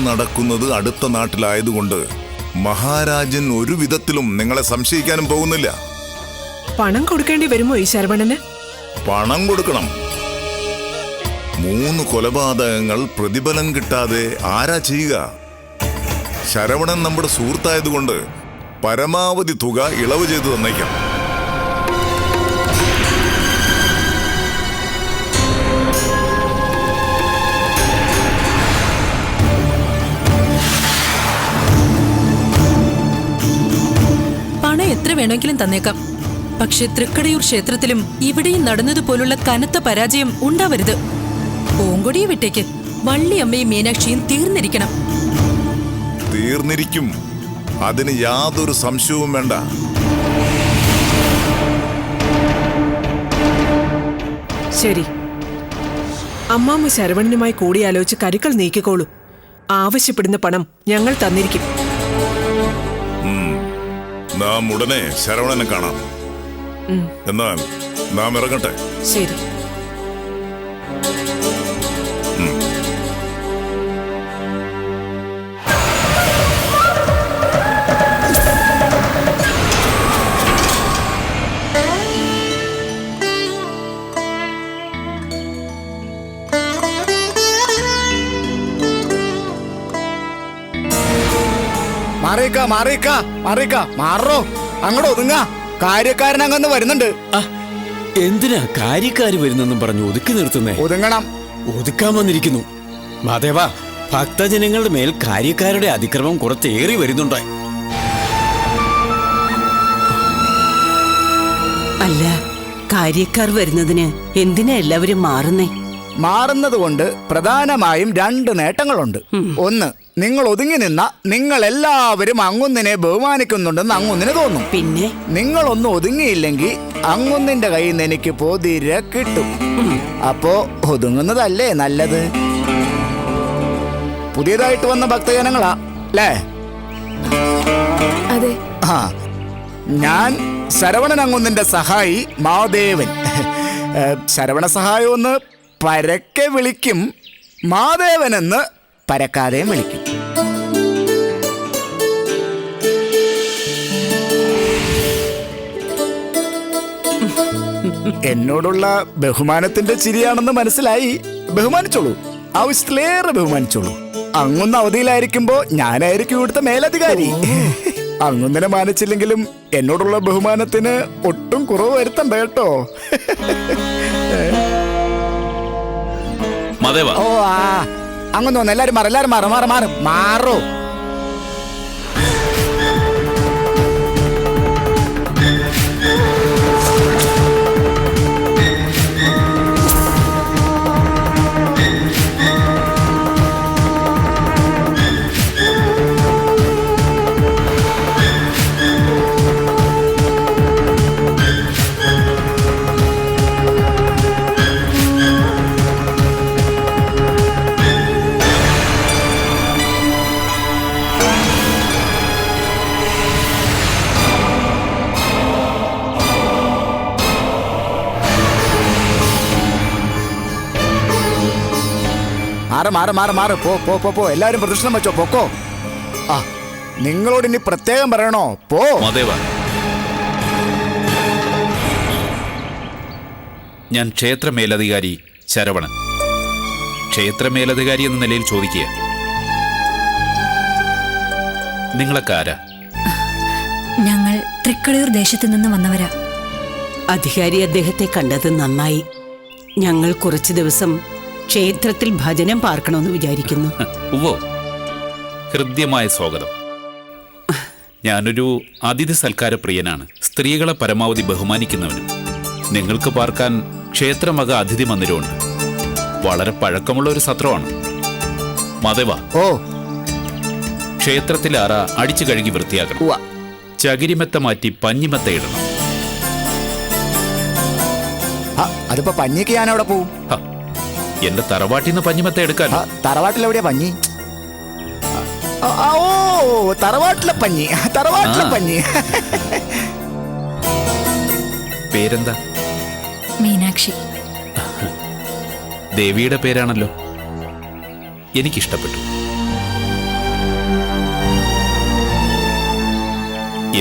നടക്കുന്നത് അടുത്ത നാട്ടിലായതുകൊണ്ട് മഹാരാജൻ ഒരു വിധത്തിലും നിങ്ങളെ സംശയിക്കാനും പോകുന്നില്ല. പണം കൊടുക്കേണ്ടി വരുമോ ഈ ശരവണന്? പണം കൊടുക്കണം. 3 കൊലപാതകങ്ങൾ പ്രതിഫലം കിട്ടാതെ ആരാ ചെയ്യുക? ശരവണൻ നമ്മുടെ സുഹൃത്തായതുകൊണ്ട് പരമാവധി തുക ഇളവ് ചെയ്തു തന്നേക്കാം. പണം എത്ര വേണമെങ്കിലും തന്നേക്കാം. പക്ഷെ തൃക്കടയൂർ ക്ഷേത്രത്തിലും ഇവിടെയും നടന്നതുപോലുള്ള കനത്ത പരാജയം ഉണ്ടാവരുത്. പൂങ്കൊടിയെ വിട്ടേക്ക്. വള്ളിയമ്മയും മീനാക്ഷിയും തീർന്നിരിക്കണം. തീർന്നിരിക്കും, അതിന് യാതൊരു സംശയവും വേണ്ട. ശരി, അമ്മാമ്മ ശരവണനുമായി കൂടിയാലോചിച്ച് കരുക്കൾ നീക്കിക്കോളൂ. ആവശ്യപ്പെടുന്ന പണം ഞങ്ങൾ തന്നിരിക്കും. നാം ഉടനെ ശരവണനെ കാണാം. എന്നാൽ നാം ഇറങ്ങട്ടെ. ശരി. മാറോ, അങ്ങോട്ട് ഒതുങ്ങ. കാര്യക്കാരൻ അങ്ങന്ന് വരുന്നുണ്ട്. എന്തിനാ കാര്യക്കാര് വരുന്നെന്നും പറഞ്ഞു ഒതുക്കി നിർത്തുന്നേ? ഒതുങ്ങണം. ഒതുക്കാൻ വന്നിരിക്കുന്നു. മാധവ, ഭക്തജനങ്ങളുടെ മേൽ കാര്യക്കാരുടെ അതിക്രമം കുറച്ചേറി വരുന്നുണ്ട്. അല്ല, കാര്യക്കാർ വരുന്നതിന് എന്തിനാ എല്ലാവരും മാറുന്നേ? മാറുന്നത് കൊണ്ട് പ്രധാനമായും 2 നേട്ടങ്ങളുണ്ട്. ഒന്ന്, നിങ്ങൾ ഒതുങ്ങി നിന്ന നിങ്ങൾ എല്ലാവരും അങ്ങുന്നിനെ ബഹുമാനിക്കുന്നുണ്ടെന്ന് അങ്ങുന്നിന് തോന്നും. പിന്നെ നിങ്ങളൊന്നും ഒതുങ്ങിയില്ലെങ്കിൽ അങ്ങുന്നിന്റെ കയ്യിൽ നിന്ന് എനിക്ക് പൊതിര കിട്ടും. അപ്പോ ഒതുങ്ങുന്നതല്ലേ നല്ലത്? പുതിയതായിട്ട് വന്ന ഭക്തജനങ്ങളാ അല്ലേ? അതെ. ഞാൻ ശരവണൻ അങ്ങുന്നിന്റെ സഹായി മാധേവൻ. ശരവണ സഹായം ഒന്ന് പരക്കെ വിളിക്കും, മാധേവനെന്ന് പരക്കാതെയും വിളിക്കും. എന്നോടുള്ള ബഹുമാനത്തിന്റെ ചിരിയാണെന്ന് മനസ്സിലായി. ബഹുമാനിച്ചോളൂ, ആവശ്യത്തിലേറെ ബഹുമാനിച്ചോളൂ. അങ്ങൊന്ന് അവധിയിലായിരിക്കുമ്പോ ഞാനായിരിക്കും ഇവിടുത്തെ മേലധികാരി. അങ്ങൊന്നിനെ മാനിച്ചില്ലെങ്കിലും എന്നോടുള്ള ബഹുമാനത്തിന് ഒട്ടും കുറവ് വരുത്തണ്ട കേട്ടോ. ഓ അങ്ങ് തോന്നുന്നു. എല്ലാരും മാറോ. മാറ്. പോ. എല്ലാവരും പ്രദക്ഷിണം വെച്ചോ, പോക്കോ. നിങ്ങളോട് ഇനി പ്രത്യേകം പറയണോ? പോ. ഞാൻ ക്ഷേത്ര മേലധികാരി ശരവണൻ. ക്ഷേത്ര മേലധികാരി എന്ന നിലയിൽ ചോദിക്കുക, നിങ്ങളൊക്കെ ആരാ? ഞങ്ങൾ തൃക്കടയൂർ ദേശത്തു നിന്ന് വന്നവരാ. അധികാരി അദ്ദേഹത്തെ കണ്ടത് നന്നായി. ഞങ്ങൾ കുറച്ചു ദിവസം ക്ഷേത്രത്തിൽ ഭജനം പാർക്കണമെന്ന് വിചാരിക്കുന്നു. ഉവ്വോ, ഹൃദ്യമായ സ്വാഗതം. ഞാനൊരു അതിഥി സൽക്കാര പ്രിയനാണ്. സ്ത്രീകളെ പരമാവധി ബഹുമാനിക്കുന്നവനും. നിങ്ങൾക്ക് പാർക്കാൻ ക്ഷേത്രമക അതിഥി മന്ദിരമുണ്ട്. വളരെ പഴക്കമുള്ള ഒരു സത്രമാണ്. മാധവ, ക്ഷേത്രത്തിലെ അറ അടിച്ചു കഴുകി വൃത്തിയാക്കണം. ചകിരിമെത്ത മാറ്റി പഞ്ഞിമെത്ത ഇടണം. അതിപ്പോ പഞ്ഞിക്ക് ഞാൻ അവിടെ പോവും. എന്റെ തറവാട്ടിൽ നിന്ന് പഞ്ഞിമെത്ത എടുക്കാൻ. തറവാട്ടിൽ എവിടെയാ പഞ്ഞി? തറവാട്ടിലെ പഞ്ഞി. പേരെന്താ? മീനാക്ഷി. ദേവിയുടെ പേരാണല്ലോ. എനിക്കിഷ്ടപ്പെട്ടു.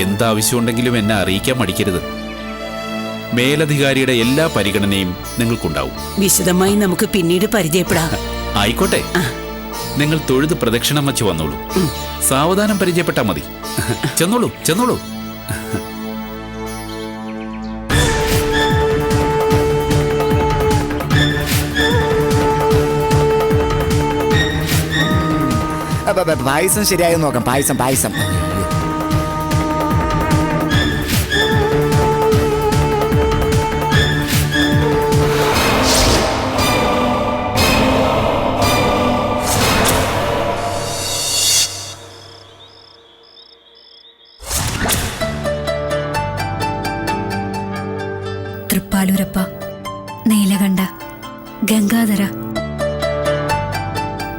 എന്താവശ്യമുണ്ടെങ്കിലും എന്നെ അറിയിക്കാൻ മടിക്കരുത്. മേലധികാരിയുടെ എല്ലാ പരിഗണനയും നിങ്ങൾക്കുണ്ടാവും. വിശദമായി നമുക്ക് പിന്നീട് പരിചയപ്പെടാം. ആയിക്കോട്ടെ, നിങ്ങൾ തൊഴുത് പ്രദക്ഷിണം വച്ച് വന്നോളൂ. സാവധാനം പരിചയപ്പെട്ടാ മതി. ചെന്നോളൂ ചെന്നോളൂ. പായസം ശരിയായി നോക്കാം. പായസം പായസം തൃപ്പാലൂരപ്പ, നീലകണ്ഠ, ഗംഗാധര,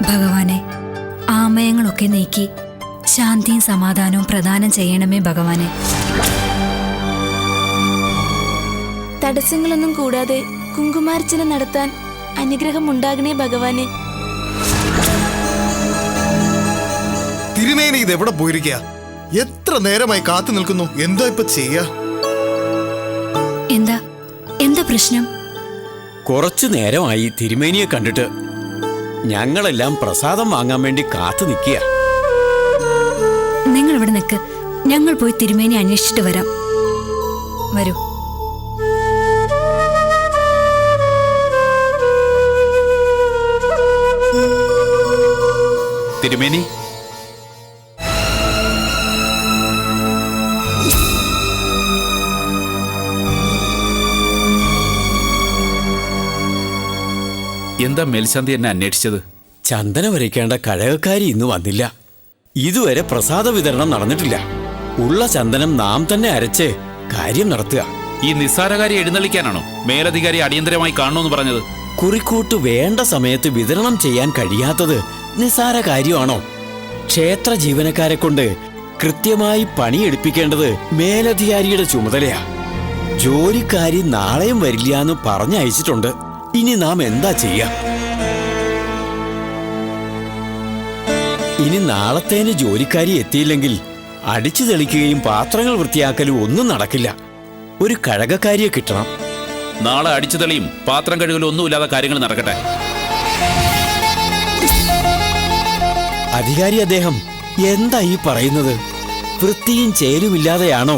ഭഗവാനെ, ആമയങ്ങളൊക്കെ നീക്കി ശാന്തിയും സമാധാനവും പ്രദാനം ചെയ്യണമേ ഭഗവാനെ. തടസ്സങ്ങളൊന്നും കൂടാതെ കുങ്കുമാർച്ചന നടത്താൻ അനുഗ്രഹം ഉണ്ടാകണേ ഭഗവാനെ. തിരുമേനി ഇതെവിടെ പോയിരിക്കുക? എത്ര നേരമായി കാത്തു നിൽക്കുന്നു. എന്താ ഇപ്പൊ ചെയ്യാ? എന്താ എന്താ പ്രശ്നം? കുറച്ചു നേരമായി തിരുമേനിയെ കണ്ടിട്ട്. ഞങ്ങളെല്ലാം പ്രസാദം വാങ്ങാൻ വേണ്ടി കാത്തു നിൽക്കുക. നിങ്ങൾ ഇവിടെ നിൽക്ക്, ഞങ്ങൾ പോയി തിരുമേനി അന്വേഷിച്ചിട്ട് വരാം. വരൂ. തിരുമേനി, എന്താ മേൽശാന്തി എന്നെ അന്വേഷിച്ചത്? ചന്ദന വരയ്ക്കേണ്ട കഴകക്കാരി ഇന്ന് വന്നില്ല. ഇതുവരെ പ്രസാദ വിതരണം നടന്നിട്ടില്ല. ഉള്ള ചന്ദനം നാം തന്നെ അരച്ച് കാര്യം നടത്തുക. ഈ നിസ്സാരകാരി എഴുന്നള്ളിക്കാനാണോ മേലധികാരി അടിയന്തരമായി കാണണമെന്ന് പറഞ്ഞത്? കുറിക്കൂട്ട് വേണ്ട സമയത്ത് വിതരണം ചെയ്യാൻ കഴിയാത്തത് നിസ്സാര കാര്യമാണോ? ക്ഷേത്ര ജീവനക്കാരെ കൊണ്ട് കൃത്യമായി പണിയെടുപ്പിക്കേണ്ടത് മേലധികാരിയുടെ ചുമതലയാ. ജോലിക്കാരി നാളെയും വരില്ല എന്ന് പറഞ്ഞയച്ചിട്ടുണ്ട്. ഇനി നാം എന്താ ചെയ്യാ? ഇനി നാളത്തേന് ജോലിക്കാരി എത്തിയില്ലെങ്കിൽ അടിച്ചു തെളിക്കുകയും പാത്രങ്ങൾ വൃത്തിയാക്കലും ഒന്നും നടക്കില്ല. ഒരു കഴകക്കാരിയെ കിട്ടണം. നാളെ അടിച്ചു തെളിയും പാത്രം കഴുകലും ഒന്നുമില്ലാതെ കാര്യങ്ങൾ നടക്കട്ടെ. അധികാരി അദ്ദേഹം എന്താ ഈ പറയുന്നത്? വൃത്തിയും ചേരുമില്ലാതെയാണോ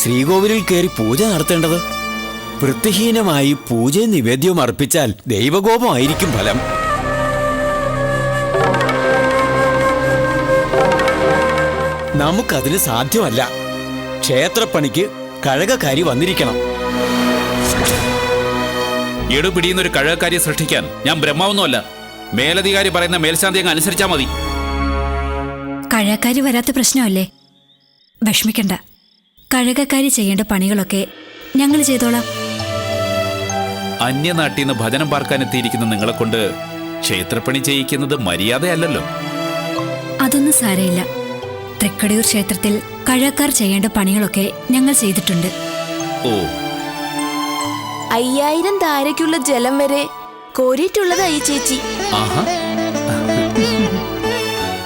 ശ്രീകോവിലിൽ കയറി പൂജ നടത്തേണ്ടത്? വൃത്തിഹീനമായി പൂജയും നിവേദ്യവും അർപ്പിച്ചാൽ ദൈവകോപമായിരിക്കും ഫലം. നമുക്കതിന് സാധ്യമല്ല. ക്ഷേത്രപ്പണിക്ക് കഴകക്കാരി വന്നിരിക്കണം. എടുപിടിയുന്നൊരു കഴകക്കാരിയെ സൃഷ്ടിക്കാൻ ഞാൻ ബ്രഹ്മാവൊന്നുമല്ല. മേലധികാരി പറയുന്ന മേൽശാന്തി അങ്ങ് അനുസരിച്ചാ മതി. കഴകക്കാരി വരാത്ത പ്രശ്നമല്ലേ? വിഷമിക്കണ്ട. കഴകക്കാരി ചെയ്യേണ്ട പണികളൊക്കെ ഞങ്ങൾ ചെയ്തോളാം. അന്യനാട്ടിൽ നിന്ന് ഭജനം പാർക്കാനെത്തിയിരിക്കുന്ന നിങ്ങളെ കൊണ്ട് ക്ഷേത്രപ്പണി ചെയ്യിക്കുന്നത് മര്യാദയല്ലല്ലോ. അതൊന്നും സാരമില്ല. തൃക്കടയൂർ ക്ഷേത്രത്തിൽ കഴകക്കാർ ചെയ്യേണ്ട പണികളൊക്കെ ഞങ്ങൾ ചെയ്തിട്ടുണ്ട്. ഓ, 5000 ധാരയ്ക്കുള്ള ജലം വരെ കോരിയിട്ടുള്ളതായി ചേച്ചി. ആഹാ,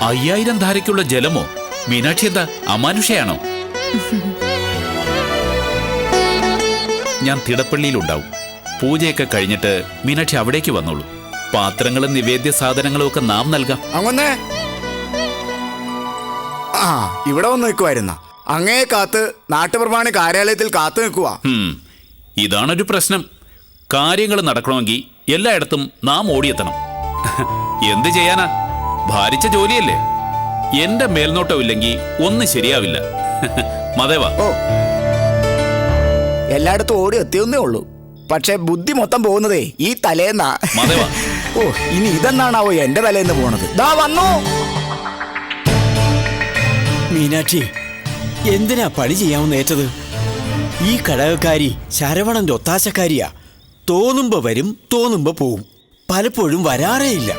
5000 ധാരയ്ക്കുള്ള ജലമോ? മീനാക്ഷി എന്താ അമാനുഷയാണോ? ഞാൻ തിടപ്പള്ളിയിലുണ്ടാവും. പൂജയൊക്കെ കഴിഞ്ഞിട്ട് മീനാക്ഷി അവിടേക്ക് വന്നോളൂ. പാത്രങ്ങളും നിവേദ്യ സാധനങ്ങളും ഒക്കെ നാം നൽകാം. അങ്ങൊന്നേ ഇവിടെ വന്ന് നിൽക്കുമായിരുന്ന അങ്ങേ കാത്ത് നാട്ടുപ്രമാണി കാര്യാലയത്തിൽ കാത്തു നിൽക്കുക. ഇതാണൊരു പ്രശ്നം. കാര്യങ്ങൾ നടക്കണമെങ്കിൽ എല്ലായിടത്തും നാം ഓടിയെത്തണം. എന്ത് ചെയ്യാനാ? ഭാരിച്ച ജോലിയല്ലേ. എന്റെ മേൽനോട്ടമില്ലെങ്കിൽ ഒന്നും ശരിയാവില്ല. മതേവാ. ഓ, എല്ലായിടത്തും ഓടി എത്തിയെന്നേ ഉള്ളൂ. പക്ഷെ ബുദ്ധി മൊത്തം പോകുന്നതേ ഈ തലേന്നാ. മതേവാ. ഓ, ഇനി ഇതെന്നാണാവോ എന്റെ തലേന്ന് പോണത്? ദാ വന്നു. മീനാക്ഷി, എന്തിനാ പണി ചെയ്യാമെന്ന് ഏറ്റത്? ഈ കഴകക്കാരി ശരവണന്റെ ഒത്താശക്കാരിയാ. തോന്നുമ്പോ വരും, തോന്നുമ്പോ പോവും. പലപ്പോഴും വരാറേയില്ല.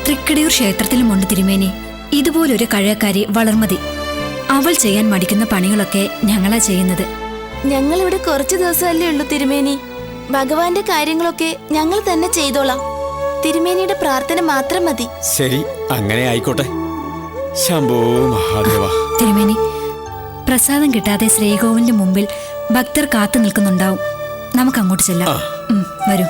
തൃക്കടയൂർ ക്ഷേത്രത്തിലുമുണ്ട് തിരുമേനി ഇതുപോലൊരു കഴകക്കാരി വളർമതി. അവൾ ചെയ്യാൻ മടിക്കുന്ന പണികളൊക്കെ ഞങ്ങളാ ചെയ്യുന്നത്. ഞങ്ങളിവിടെ കുറച്ചു ദിവസമല്ലേ ഉള്ളൂ തിരുമേനി. ഭഗവാന്റെ കാര്യങ്ങളൊക്കെ ഞങ്ങൾ തന്നെ ചെയ്തോളാം. തിരുമേനിയുടെ പ്രാർത്ഥന മാത്രം മതി. ശരി, അങ്ങനെ ആയിക്കോട്ടെ. ശംഭോ മഹാദേവ. തിരുമേനി, പ്രസാദം കിട്ടാതെ ശ്രീകോവിലിന്റെ മുമ്പിൽ ഭക്തർ കാത്തു നിൽക്കുന്നുണ്ടാവും. നമുക്ക് അങ്ങോട്ട് ചെല്ലാം. വരൂ.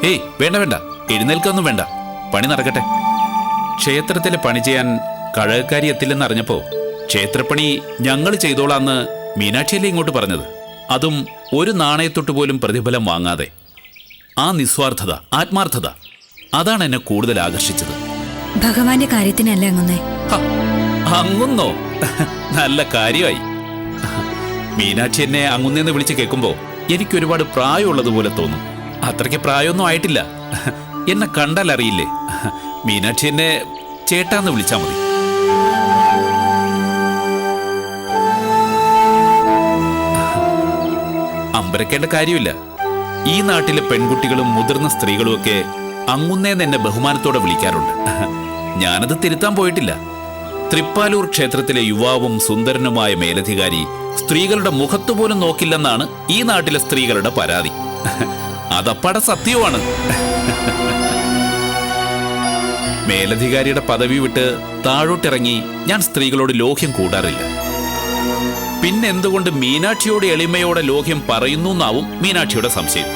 ഏയ് വേണ്ട വേണ്ട, എഴുന്നേൽക്കൊന്നും വേണ്ട, പണി നടക്കട്ടെ. ക്ഷേത്രത്തിലെ പണി ചെയ്യാൻ കഴകക്കാരി എത്തില്ലെന്ന് അറിഞ്ഞപ്പോ ക്ഷേത്രപ്പണി ഞങ്ങൾ ചെയ്തോളാന്ന് മീനാക്ഷിയല്ലേ ഇങ്ങോട്ട് പറഞ്ഞത്. അതും ഒരു നാണയത്തൊട്ട് പോലും പ്രതിഫലം വാങ്ങാതെ. ആ നിസ്വാർത്ഥത, ആത്മാർത്ഥത, അതാണ് എന്നെ കൂടുതൽ ആകർഷിച്ചത്. ഭഗവാന്റെ കാര്യത്തിനല്ല അങ്ങുന്നേ. അങ്ങുന്നോ? നല്ല കാര്യമായി. മീനാക്ഷി എന്നെ അങ്ങുന്നേന്ന് വിളിച്ച് കേൾക്കുമ്പോ എനിക്ക് ഒരുപാട് പ്രായമുള്ളതുപോലെ തോന്നും. അത്രയ്ക്ക് പ്രായമൊന്നും ആയിട്ടില്ല. എന്നെ കണ്ടാൽ അറിയില്ലേ. മീനാക്ഷി എന്നെ ചേട്ടാന്ന് വിളിച്ചാ മതി. അമ്പരക്കേണ്ട കാര്യമില്ല. ഈ നാട്ടിലെ പെൺകുട്ടികളും മുതിർന്ന സ്ത്രീകളും ഒക്കെ അങ്ങുന്നേന്ന് എന്നെ ബഹുമാനത്തോടെ വിളിക്കാറുണ്ട്. ഞാനത് തിരുത്താൻ പോയിട്ടില്ല. തൃപ്പാലൂർ ക്ഷേത്രത്തിലെ യുവാവും സുന്ദരനുമായ മേലധികാരി സ്ത്രീകളുടെ മുഖത്തുപോലും നോക്കില്ലെന്നാണ് ഈ നാട്ടിലെ സ്ത്രീകളുടെ പരാതി. അതപ്പട സത്യവുമാണ്. മേലധികാരിയുടെ പദവി വിട്ട് താഴോട്ടിറങ്ങി ഞാൻ സ്ത്രീകളോട് ലോഹ്യം കൂടാറില്ല. പിന്നെന്തുകൊണ്ട് മീനാക്ഷിയോട് എളിമയോടെ ലോഹ്യം പറയുന്നു എന്നാവും മീനാക്ഷിയുടെ സംശയം.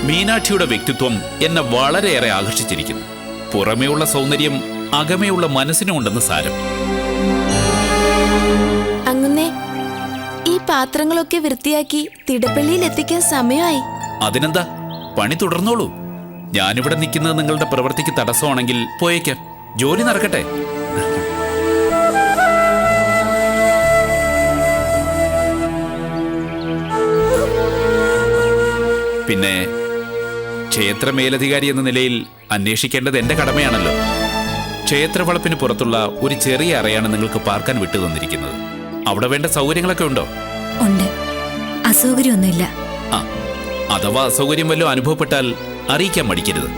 മീനാക്ഷിയുടെ വ്യക്തിത്വം എന്നെ വളരെയേറെ ആകർഷിച്ചിരിക്കുന്നു. പുറമേയുള്ള സൗന്ദര്യം അകമേയുള്ള മനസ്സിനുണ്ടെന്ന് സാരം. അങ്ങുന്നേ, ഈ പാത്രങ്ങളൊക്കെ വൃത്തിയാക്കി തിടപ്പള്ളിയിൽ എത്തിക്കാൻ സമയമായി. അതിനെന്താ, പണി തുടർന്നോളൂ. ഞാനിവിടെ നിൽക്കുന്നത് നിങ്ങളുടെ പ്രവൃത്തിക്ക് തടസ്സമാണെങ്കിൽ പോയേക്കാം. ജോലി നടക്കട്ടെ. പിന്നെ ക്ഷേത്ര മേലധികാരി എന്ന നിലയിൽ അന്വേഷിക്കേണ്ടത് എന്റെ കടമയാണല്ലോ. ക്ഷേത്രവളപ്പിന് പുറത്തുള്ള ഒരു ചെറിയ അറയാണ് നിങ്ങൾക്ക് പാർക്കാൻ വിട്ടു തന്നിരിക്കുന്നത്. അവിടെ വേണ്ട സൗകര്യങ്ങളൊക്കെ ഉണ്ടോ? ഉണ്ട്, അസൗകര്യമൊന്നുമില്ല. ആ, അഥവാ അസൗകര്യം വല്ലതും അനുഭവപ്പെട്ടാൽ അറിയിക്കാൻ മടിക്കരുത്.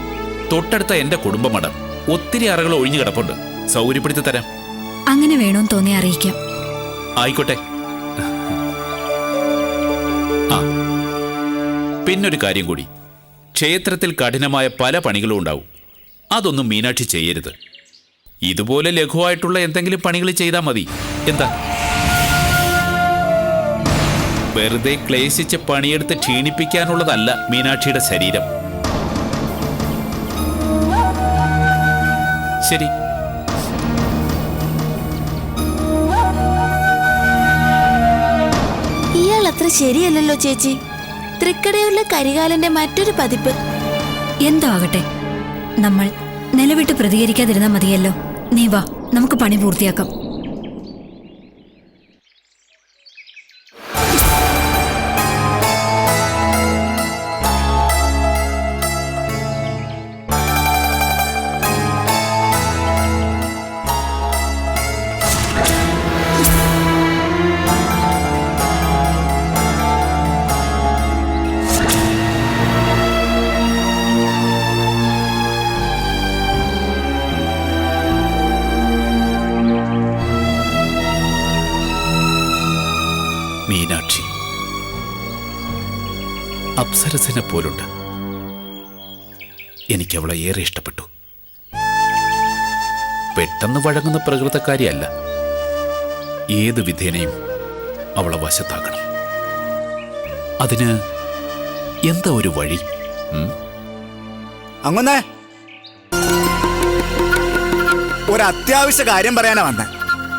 തൊട്ടടുത്ത എന്റെ കുടുംബമഠം ഒത്തിരി അറകൾ ഒഴിഞ്ഞു കിടപ്പുണ്ട്. സൗകര്യപ്പെടുത്തി തരാം. അങ്ങനെ വേണോന്ന് തോന്നി അറിയിക്കാം. ആയിക്കോട്ടെ. ആ, പിന്നൊരു കാര്യം കൂടി. ക്ഷേത്രത്തിൽ കഠിനമായ പല പണികളും ഉണ്ടാവും. അതൊന്നും മീനാക്ഷി ചെയ്യരുത്. ഇതുപോലെ ലഘുവായിട്ടുള്ള എന്തെങ്കിലും പണികൾ ചെയ്താൽ മതി. എന്താ, വെറുതെ ക്ലേശിച്ച് പണിയെടുത്ത് ക്ഷീണിപ്പിക്കാനുള്ളതല്ല മീനാക്ഷിയുടെ ശരീരം. ശരി. ഇയാൾ അത്ര ശരിയല്ലല്ലോ ചേച്ചി. തൃക്കടയൂരിലെ കരികാലന്റെ മറ്റൊരു പതിപ്പ്. എന്തോ ആകട്ടെ, നമ്മൾ നിലവിട്ട് പ്രതികരിക്കാതിരുന്നാ മതിയല്ലോ. നീ വാ, നമുക്ക് പണി പൂർത്തിയാക്കാം. മീനാക്ഷി അപ്സരസിനെ പോലുണ്ട്. എനിക്കവളെ ഏറെ ഇഷ്ടപ്പെട്ടു. പെട്ടെന്ന് വഴങ്ങുന്ന പ്രകൃതക്കാരിയല്ല. ഏത് വിധേനയും അവളെ വശത്താക്കണം. അതിന് എന്താ ഒരു വഴി? അങ്ങനെ ഒരു അത്യാവശ്യ കാര്യം പറയാനാ വന്നേ.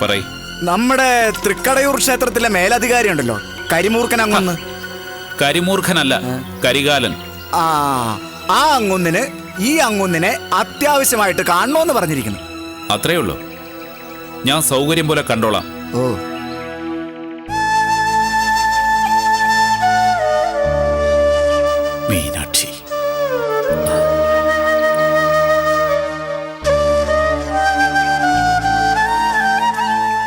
പറയ്. നമ്മുടെ തൃക്കടയൂർ ക്ഷേത്രത്തിലെ മേലധികാരി ഉണ്ടല്ലോ, കരിമൂർഖൻ അങ്ങുന്ന്. കരിമൂർഖനല്ല, കരികാലൻ. ആ അങ്ങുന്നിന് ഈ അങ്ങുന്നിനെ അത്യാവശ്യമായിട്ട് കാണണമെന്ന് പറഞ്ഞിരിക്കുന്നു. അത്രേ ഉള്ളൂ. ഞാൻ സൗകര്യം പോലെ കണ്ടോളാം. ഓ, മീനാക്ഷി,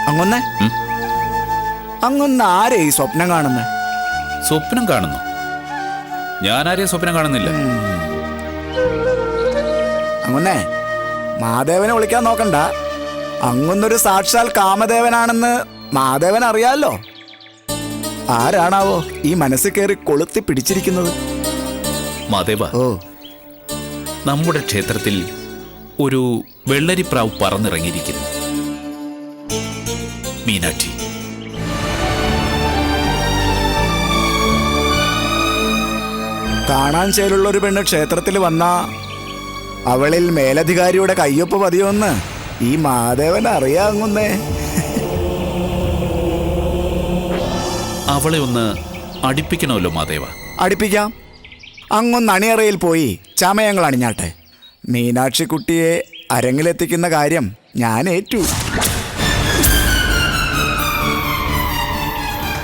അങ്ങൊന്നെ അങ്ങൊന്ന് ആരെ ഈ സ്വപ്നം കാണുന്നേ? സ്വപ്നം കാണുന്നു? ഞാനാരെയും സ്വപ്നം കാണുന്നില്ല. അങ്ങൊന്നെ മാധവനെ വിളിക്കാൻ നോക്കണ്ട. അങ്ങൊന്നൊരു സാക്ഷാൽ കാമദേവനാണെന്ന് മാധവൻ അറിയാലോ. ആരാണാവോ ഈ മനസ്സിൽ കയറി കൊളുത്തി പിടിച്ചിരിക്കുന്നത്? മാധവ, ഓ, നമ്മുടെ ക്ഷേത്രത്തിൽ ഒരു വെള്ളരിപ്രാവ് പറന്നിറങ്ങിയിരിക്കുന്നു. മീനാക്ഷി, കാണാൻ ചേലുള്ള ഒരു പെണ്ണ് ക്ഷേത്രത്തിൽ വന്നാ അവളിൽ മേലധികാരിയുടെ കയ്യൊപ്പ് പതിയൊന്ന് ഈ മാധവൻ അറിയാങ്ങുന്നേ. അവളെ ഒന്ന് അടുപ്പിക്കണമല്ലോ മാധവ. അടുപ്പിക്കാം. അങ്ങൊന്ന് അണിയറയിൽ പോയി ചമയങ്ങൾ അണിഞ്ഞാട്ടെ. മീനാക്ഷി കുട്ടിയെ അരങ്ങിലെത്തിക്കുന്ന കാര്യം ഞാൻ ഏറ്റു.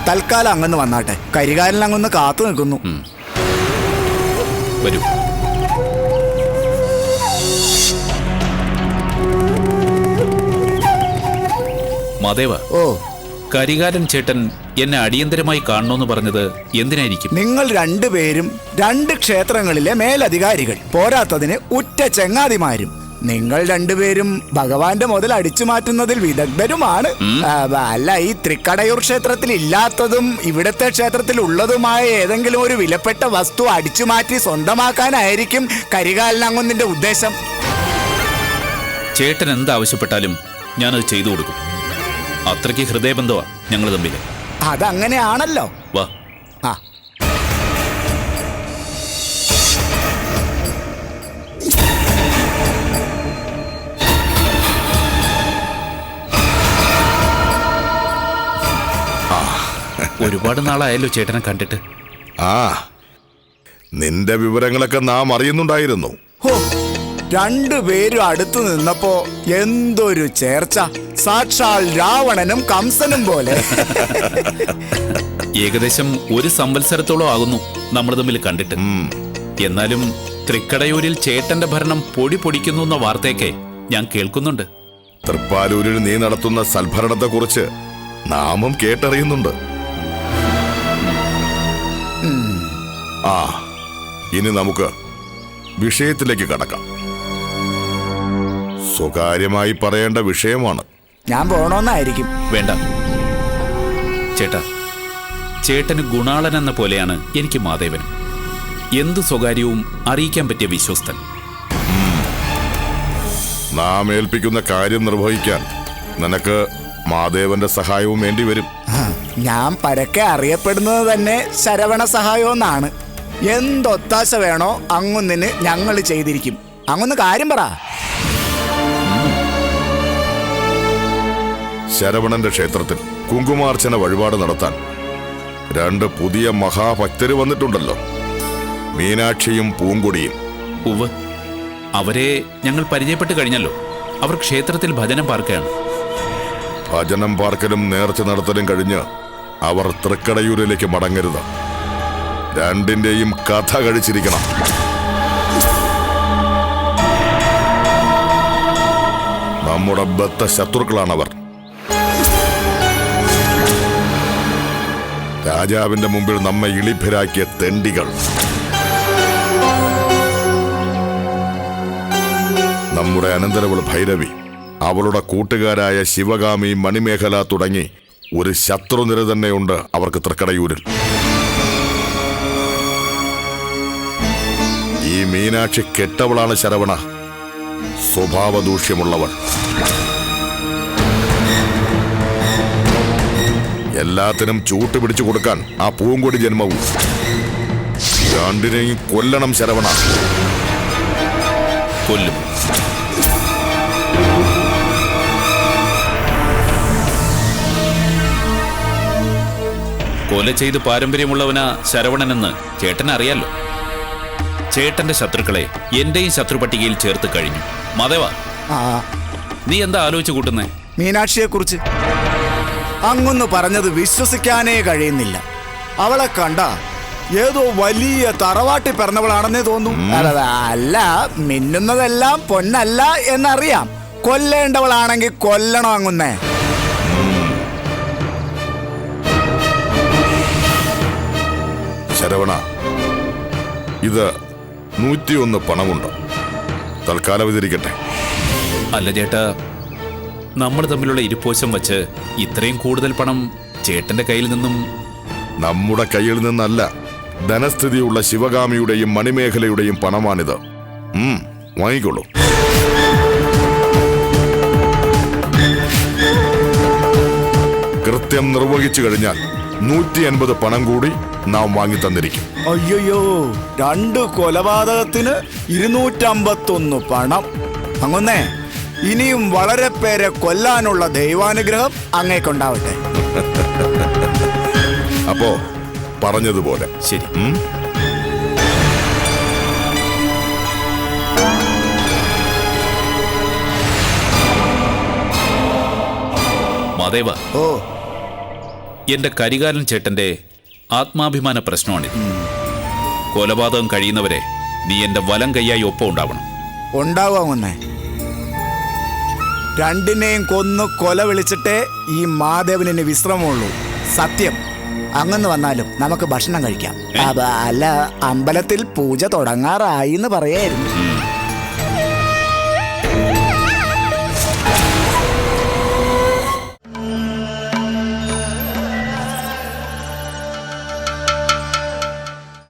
തൽക്കാലം അങ്ങൊന്ന് വന്നാട്ടെ. കരികാലിൽ അങ്ങൊന്ന് കാത്തു നിൽക്കുന്നു. വരൂ. മാധവ, ഓ, കരികാലൻ ചേട്ടൻ എന്നെ അടിയന്തരമായി കാണണമെന്ന് പറഞ്ഞത് എന്തിനായിരിക്കും? നിങ്ങൾ രണ്ടുപേരും 2 ക്ഷേത്രങ്ങളിലെ മേലധികാരികൾ, പോരാത്തതിന് ഉറ്റ ചങ്ങാതിമാരും. നിങ്ങൾ രണ്ടുപേരും ഭഗവാന്റെ മുതൽ അടിച്ചു മാറ്റുന്നതിൽ വിദഗ്ധരുമാണ്. അല്ല, ഈ തൃക്കടയൂർ ക്ഷേത്രത്തിൽ ഇല്ലാത്തതും ഇവിടുത്തെ ക്ഷേത്രത്തിൽ ഉള്ളതുമായ ഏതെങ്കിലും ഒരു വിലപ്പെട്ട വസ്തു അടിച്ചു മാറ്റി സ്വന്തമാക്കാനായിരിക്കും കരികാലനങ്ങുന്നിന്റെ ഉദ്ദേശം. ചേട്ടൻ എന്താവശ്യപ്പെട്ടാലും ഞാനത് ചെയ്തു കൊടുക്കും. അത്രയ്ക്ക് ഹൃദയബന്ധമാ ഞങ്ങൾ തമ്മിൽ. അതങ്ങനെയാണല്ലോ. വാ. ആ, ഒരുപാട് നാളായല്ലോ ചേട്ടനെ കണ്ടിട്ട്. ആ, നിന്റെ വിവരങ്ങളൊക്കെ നാം അറിയുന്നുണ്ടായിരുന്നു. ഹോ, രണ്ടുപേരും അടുത്തു നിന്നപ്പോ എന്തൊരു ചേർച്ച! സാക്ഷാൽ രാവണനും കംസനും പോലെ. ഏകദേശം 1 സംവത്സരത്തോളം ആകുന്നു നമ്മൾ തമ്മിൽ കണ്ടിട്ട്. എന്നാലും തൃക്കടയൂരിൽ ചേട്ടന്റെ ഭരണം പൊടി പൊടിക്കുന്നു എന്ന വാർത്തയൊക്കെ ഞാൻ കേൾക്കുന്നുണ്ട്. തൃപ്പാലൂരിൽ നീ നടത്തുന്ന സൽഭരണത്തെക്കുറിച്ച് നാമും കേട്ടറിയുന്നുണ്ട്. ആ, ഇനി നമുക്ക് വിഷയത്തിലേക്ക് കടക്കാം. സ്വകാര്യമായി പറയേണ്ട വിഷയമാണ്. ഞാൻ പോണോന്നായിരിക്കും. വേണ്ട ചേട്ടാ, ചേട്ടന് ഗുണാളൻ എന്ന പോലെയാണ് എനിക്ക് മാധവനും. എന്തു സ്വകാര്യവും അറിയിക്കാൻ പറ്റിയ വിശ്വസ്തൻ. നാം ഏൽപ്പിക്കുന്ന കാര്യം നിർവഹിക്കാൻ നിനക്ക് മാധവന്റെ സഹായവും വേണ്ടിവരും. ഞാൻ പരക്കെ അറിയപ്പെടുന്നത് തന്നെ ശരവണ സഹായമെന്നാണ്. എന്തൊത്താശ വേണോ അങ്ങൊന്നിന് ഞങ്ങൾ ചെയ്തിരിക്കും. അങ്ങൊന്ന് കാര്യം പറ. ശരവണന്റെ ക്ഷേത്രത്തിൽ കുങ്കുമാർച്ചന വഴിപാട് നടത്താൻ 2 പുതിയ മഹാഭക്തര് വന്നിട്ടുണ്ടല്ലോ, മീനാക്ഷിയും പൂങ്കൊടിയും. ഉവ്വ്, അവരെ ഞങ്ങൾ പരിചയപ്പെട്ട് കഴിഞ്ഞല്ലോ. അവർ ക്ഷേത്രത്തിൽ ഭജനം പാർക്കുകയാണ്. ഭജനം പാർക്കലും നേർച്ച നടത്തലും കഴിഞ്ഞ് അവർ തൃക്കടയൂരിലേക്ക് മടങ്ങരുത്. 2ന്റെയും കഥ കഴിച്ചിരിക്കണം. നമ്മുടെ ബദ്ധ ശത്രുക്കളാണവർ. രാജാവിന്റെ മുമ്പിൽ നമ്മെ ഇളിഭരാക്കിയ തെണ്ടികൾ. നമ്മുടെ അനന്തരവൾ ഭൈരവി, അവളുടെ കൂട്ടുകാരായ ശിവകാമി, മണിമേഖല തുടങ്ങി ഒരു ശത്രുനിര തന്നെയുണ്ട് അവർക്ക് തൃക്കടയൂരിൽ. ഈ മീനാക്ഷി കെട്ടവളാണ് ശരവണ, സ്വഭാവദൂഷ്യമുള്ളവൾ. എല്ലാത്തിനും ചൂട്ട് പിടിച്ചു കൊടുക്കാൻ ആ പൂങ്കൊടി ജന്മവും. 2നെയും കൊല്ലണം ശരവണ. കൊല്ലും. കൊല ചെയ്ത് പാരമ്പര്യമുള്ളവനാ ശരവണനെന്ന് ചേട്ടൻ അറിയാലോ. ചേട്ടന്റെ ശത്രുക്കളെ എന്റെയും ശത്രു പട്ടികയിൽ ചേർത്ത് കഴിഞ്ഞു. മാധവ, ആ നീ എന്താ ആലോചിച്ച് കൂട്ടുന്നേ? മീനാക്ഷിയെ കുറിച്ച് അങ്ങൊന്ന് പറഞ്ഞത് വിശ്വസിക്കാനേ കഴിയുന്നില്ല. അവളെ കണ്ട ഏതോ വലിയ തറവാട്ടി പിറന്നവളാണെന്നേ തോന്നുന്നു. അല്ല, മിന്നുന്നതെല്ലാം പൊന്നല്ല എന്നറിയാം. കൊല്ലേണ്ടവളാണെങ്കിൽ കൊല്ലണം അങ്ങുന്നേ. ശരവണ, ഇത് 101 പണമുണ്ട്. തൽക്കാലം ഇതിരിക്കട്ടെ. അല്ല ചേട്ടാ, നമ്മൾ തമ്മിലുള്ള ഇരിപ്പോശം വച്ച് ഇത്രയും കൂടുതൽ പണം ചേട്ടന്റെ കയ്യിൽ നിന്നും... നമ്മുടെ കയ്യിൽ നിന്നല്ല, ധനസ്ഥിതിയുള്ള ശിവകാമിയുടെയും മണിമേഖലയുടെയും പണമാണിത്. വാങ്ങിക്കൊള്ളൂ. കൃത്യം നിർവഹിച്ചു കഴിഞ്ഞാൽ 150 പണം കൂടി നാം വാങ്ങി തന്നിരിക്കും. അയ്യോ, 2 കൊലപാതകത്തിന് 251 പണം. അങ്ങൊന്നേ, ഇനിയും വളരെ പേരെ കൊല്ലാനുള്ള ദൈവാനുഗ്രഹം അങ്ങേക്കുണ്ടാവട്ടെ. അപ്പോ പറഞ്ഞതുപോലെ ശരി. മാധവ, ഓ, എന്റെ കരികാലൻ ചേട്ടന്റെ ആത്മാഭിമാന പ്രശ്നമാണിത്. കൊലപാതകം കഴിയുന്നവരെ നീ എന്റെ വലം കൈയായി ഒപ്പം ഉണ്ടാവണം. ഉണ്ടാവുന്നേ. രണ്ടിനെയും കൊന്ന് കൊല വിളിച്ചിട്ടേ ഈ മാധവനിന് വിശ്രമമുള്ളൂ. സത്യം. അങ്ങനെ വന്നാലും നമുക്ക് ഭക്ഷണം കഴിക്കാം. അല്ല, അമ്പലത്തിൽ പൂജ തുടങ്ങാറായി എന്ന് പറയായിരുന്നു.